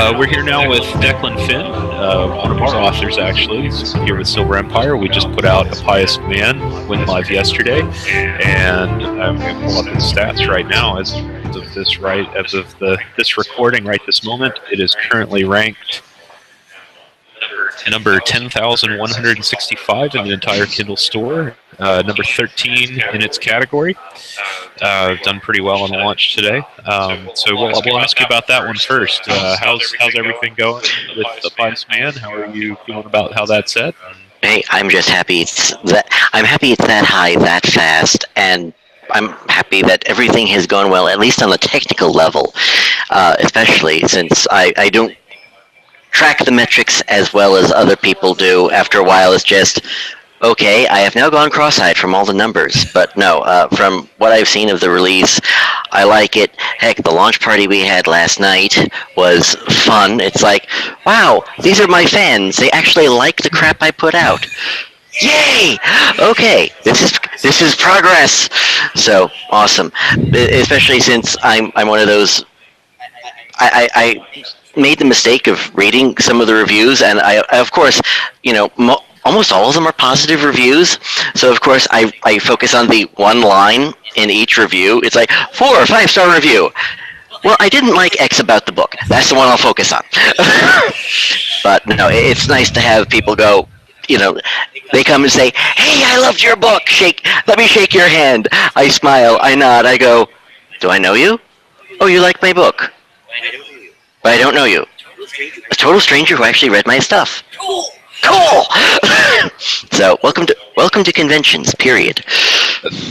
We're here now with Declan Finn, one of our authors actually. He's here with Silver Empire. We just put out A Pious Man, went live yesterday, and I'm going to pull up his stats right now as of this recording right this moment. It is currently ranked number 10,165 in the entire Kindle store, number 13 in its category. Done pretty well on the launch today. So we'll ask you about that one first. How's everything going with The Pious Man? How are you feeling about how that's set? Hey, I'm just happy I'm happy it's that high, that fast, and I'm happy that everything has gone well, at least on the technical level, especially since I don't track the metrics as well as other people do. After a while, it's just, okay, I have now gone cross-eyed from all the numbers. But no, from what I've seen of the release, I like it. Heck, the launch party we had last night was fun. It's like, wow, these are my fans. They actually like the crap I put out. Yay! Okay, this is progress. So awesome, especially since I'm one of those. I made the mistake of reading some of the reviews, and I of course, almost all of them are positive reviews. So of course, I focus on the one line in each review. It's like 4 or 5 star review. Well, I didn't like X about the book. That's the one I'll focus on. But no, it's nice to have people go. They come and say, "Hey, I loved your book. Let me shake your hand." I smile. I nod. I go, "Do I know you? Oh, you like my book? But I don't know you. A total stranger who actually read my stuff. Cool. So welcome to conventions. Period.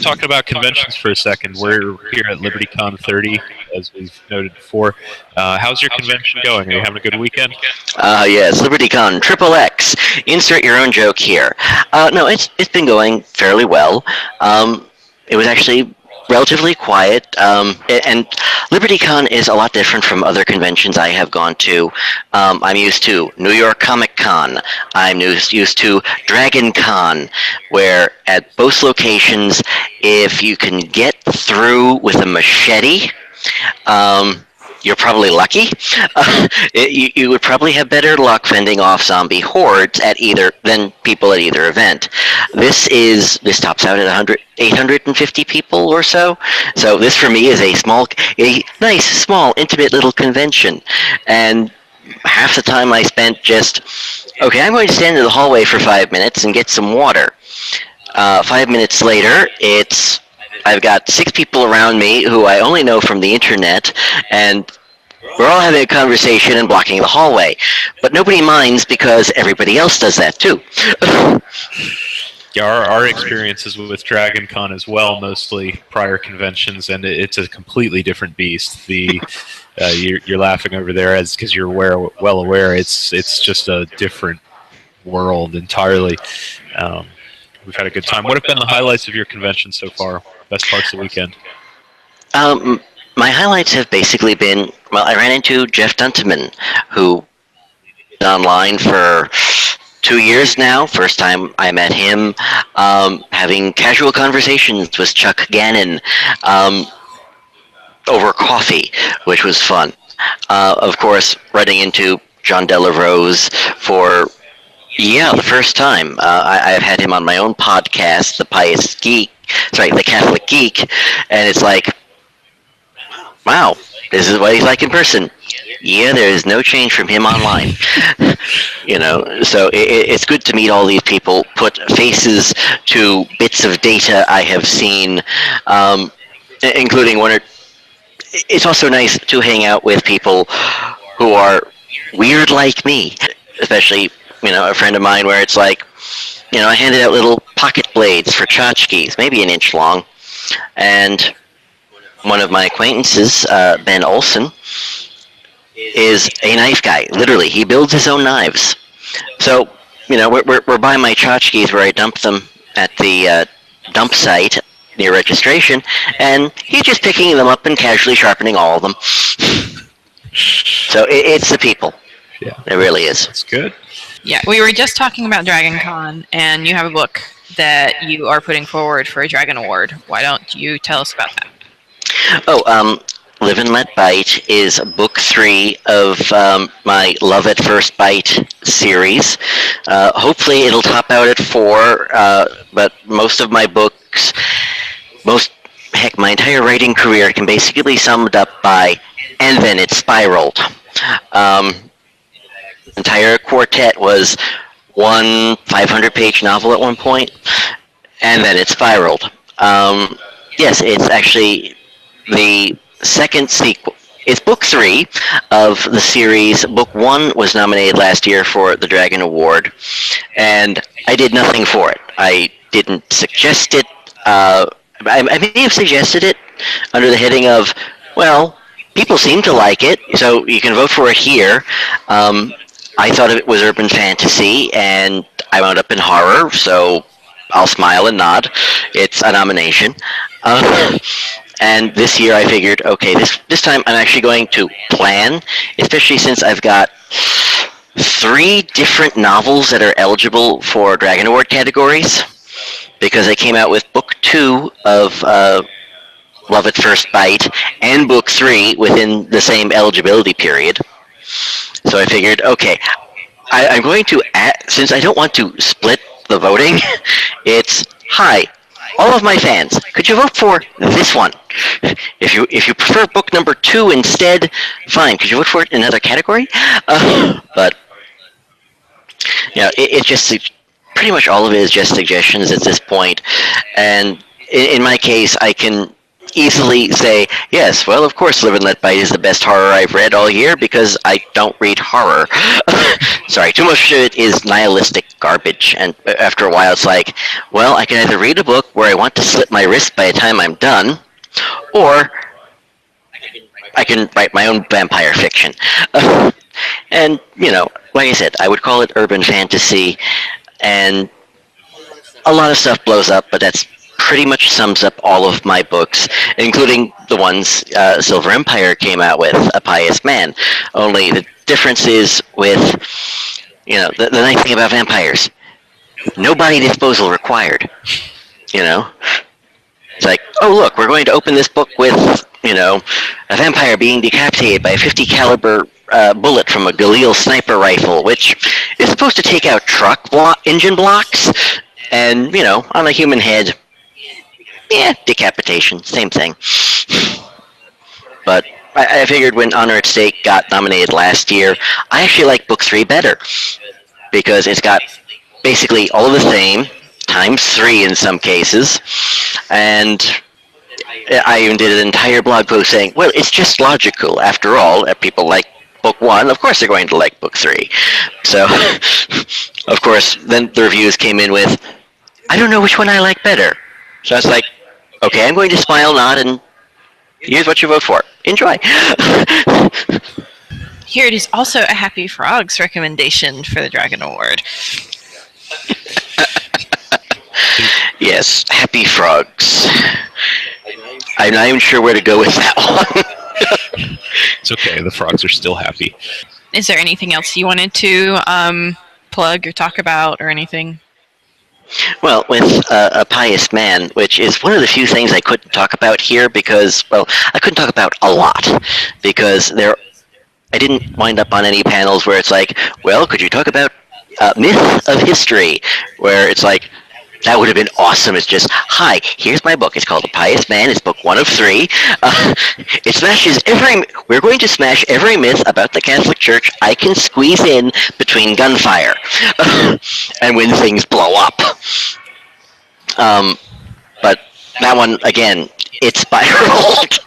Talking about conventions for a second, we're here at LibertyCon 30, as we've noted before. How's your convention going? Are you having a good weekend? Yes, LibertyCon XXX. Insert your own joke here. No, it's been going fairly well. It was actually relatively quiet, and LibertyCon is a lot different from other conventions I have gone to. I'm used to New York Comic Con. I'm used to Dragon Con, where at both locations, if you can get through with a machete, you're probably lucky. You would probably have better luck fending off zombie hordes than people at either event. This tops out at 850 people or so. So this for me is a nice, small, intimate little convention. And half the time I spent just, okay, I'm going to stand in the hallway for 5 minutes and get some water. 5 minutes later, I've got 6 people around me who I only know from the internet, and we're all having a conversation and blocking the hallway. But nobody minds because everybody else does that too. Yeah, our experiences with Dragon Con as well, mostly prior conventions, and it's a completely different beast. You're laughing over there because you're well aware it's just a different world entirely. We've had a good time. What have been the highlights of your convention so far? Best parts of the weekend? My highlights have basically been, well, I ran into Jeff Dunteman, who been online for 2 years now. First time I met him, having casual conversations with Chuck Gannon over coffee, which was fun. Of course, running into John Delarose for the first time. I've had him on my own podcast, The Catholic Geek, and it's like, wow, this is what he's like in person. Yeah, there is no change from him online. So it's good to meet all these people, put faces to bits of data I have seen, including it's also nice to hang out with people who are weird like me, especially a friend of mine where it's like, I handed out little pocket blades for tchotchkes, maybe an inch long, and one of my acquaintances, Ben Olson, is a knife guy. Literally, he builds his own knives. So, we're by my tchotchkes where I dump them at the dump site near registration, and he's just picking them up and casually sharpening all of them. So it's the people. Yeah, it really is. That's good. Yeah, we were just talking about Dragon Con, and you have a book that you are putting forward for a Dragon Award. Why don't you tell us about that? Oh, Live and Let Bite is book 3 of my Love at First Bite series. Hopefully it'll top out at 4, but most of my books, my entire writing career can basically be summed up by, and then it spiraled. Um, entire quartet was one 500-page novel at one point, and then it spiraled. Yes, it's actually the second sequel. It's book 3 of the series. Book 1 was nominated last year for the Dragon Award, and I did nothing for it. I didn't suggest it. I may have suggested it under the heading of, well, people seem to like it, so you can vote for it here. I thought it was urban fantasy, and I wound up in horror, so I'll smile and nod. It's a nomination. And this year I figured, okay, this time I'm actually going to plan, especially since I've got 3 different novels that are eligible for Dragon Award categories, because I came out with book 2 of Love at First Bite and book 3 within the same eligibility period. So I figured, okay, I'm going to, since I don't want to split the voting, it's, hi, all of my fans, could you vote for this one? If you prefer book number 2 instead, fine. Could you vote for it in another category? But you know, it just pretty much all of it is just suggestions at this point. And in my case, I can easily say, yes, well, of course, Live and Let Bite is the best horror I've read all year because I don't read horror. Sorry, too much of it is nihilistic garbage, and after a while it's like, well, I can either read a book where I want to slit my wrist by the time I'm done, or I can write my own vampire fiction. And, you know, like I said, I would call it urban fantasy, and a lot of stuff blows up, but that's pretty much sums up all of my books, including the ones Silver Empire came out with, A Pious Man. Only the difference is with, you know, the nice thing about vampires, no body disposal required, you know? It's like, oh look, we're going to open this book with, you know, a vampire being decapitated by a 50 caliber bullet from a Galil sniper rifle, which is supposed to take out truck engine blocks, and, you know, on a human head, yeah, decapitation, same thing. But I figured when Honor at Stake got nominated last year, I actually like book 3 better, because it's got basically all of the same, times 3 in some cases, and I even did an entire blog post saying, well, it's just logical. After all, if people like book 1, of course they're going to like book 3. So, of course, then the reviews came in with, I don't know which one I like better. So I was like, okay, I'm going to smile, nod, and here's what you vote for. Enjoy. Here it is also a Happy Frogs recommendation for the Dragon Award. Yes, Happy Frogs. I'm not even sure where to go with that one. It's okay. The frogs are still happy. Is there anything else you wanted to plug or talk about or anything? Well, with A Pious Man, which is one of the few things I couldn't talk about here because, well, I couldn't talk about a lot because I didn't wind up on any panels where it's like, well, could you talk about myth of history, where it's like, that would have been awesome. It's just, hi, here's my book. It's called A Pious Man. It's book 1 of 3. It smashes we're going to smash every myth about the Catholic Church I can squeeze in between gunfire and when things blow up. But that one, again, it spiraled.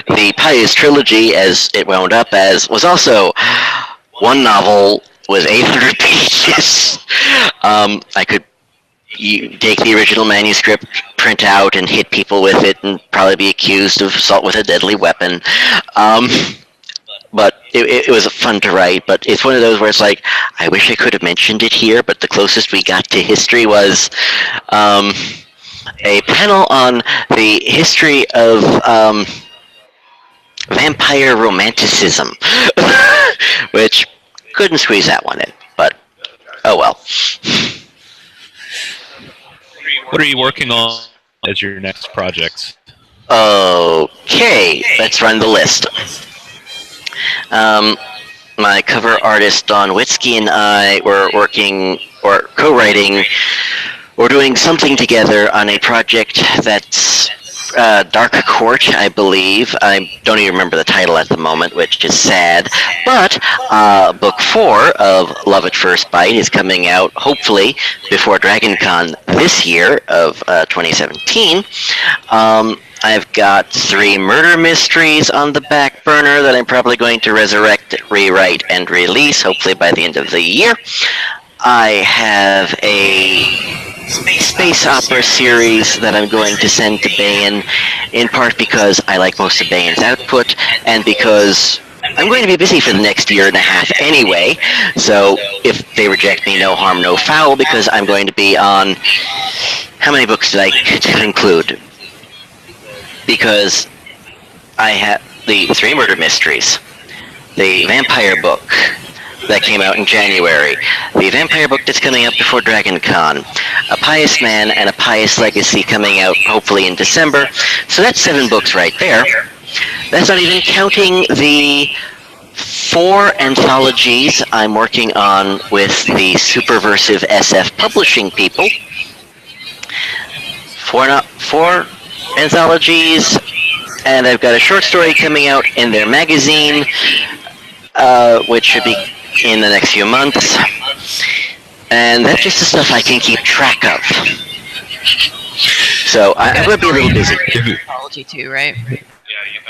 The Pious Trilogy, as it wound up as, was also one novel with 800 pages. I could take the original manuscript, print out, and hit people with it, and probably be accused of assault with a deadly weapon. But it was fun to write, but it's one of those where it's like, I wish I could have mentioned it here, but the closest we got to history was a panel on the history of vampire romanticism, which couldn't squeeze that one in, but oh well. What are you working on as your next project? Okay, let's run the list. My cover artist Don Witzke and I were working or co-writing or doing something together on a project that's Dark Court, I believe. I don't even remember the title at the moment, which is sad. But book 4 of Love at First Bite is coming out, hopefully, before DragonCon this year of 2017. I've got 3 murder mysteries on the back burner that I'm probably going to resurrect, rewrite, and release, hopefully by the end of the year. I have a space opera series that I'm going to send to Bayan, in part because I like most of Bayan's output, and because I'm going to be busy for the next year and a half anyway, so if they reject me, no harm, no foul, because I'm going to be on... How many books did I conclude? Because I have the 3 murder mysteries, the vampire book that came out in January, the vampire book that's coming out before DragonCon, A Pious Man and A Pious Legacy coming out hopefully in December. So that's 7 books right there. That's not even counting the 4 anthologies I'm working on with the Superversive SF publishing people. 4 anthologies, and I've got a short story coming out in their magazine, which should be in the next few months, and that's just the stuff I can keep track of. So I'm going to be a little busy. Anthology too, right?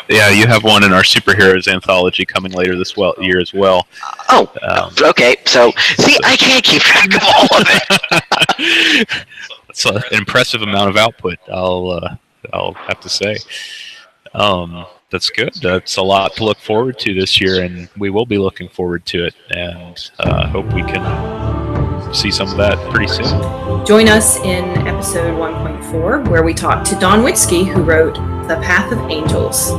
Yeah, you have one in our superheroes anthology coming later this year as well. Oh, okay. So see, I can't keep track of all of it. That's an impressive amount of output. I'll have to say. That's good. That's a lot to look forward to this year, and we will be looking forward to it, and hope we can see some of that pretty soon. Join us in episode 1.4, where we talk to Don Witzke, who wrote The Path of Angels.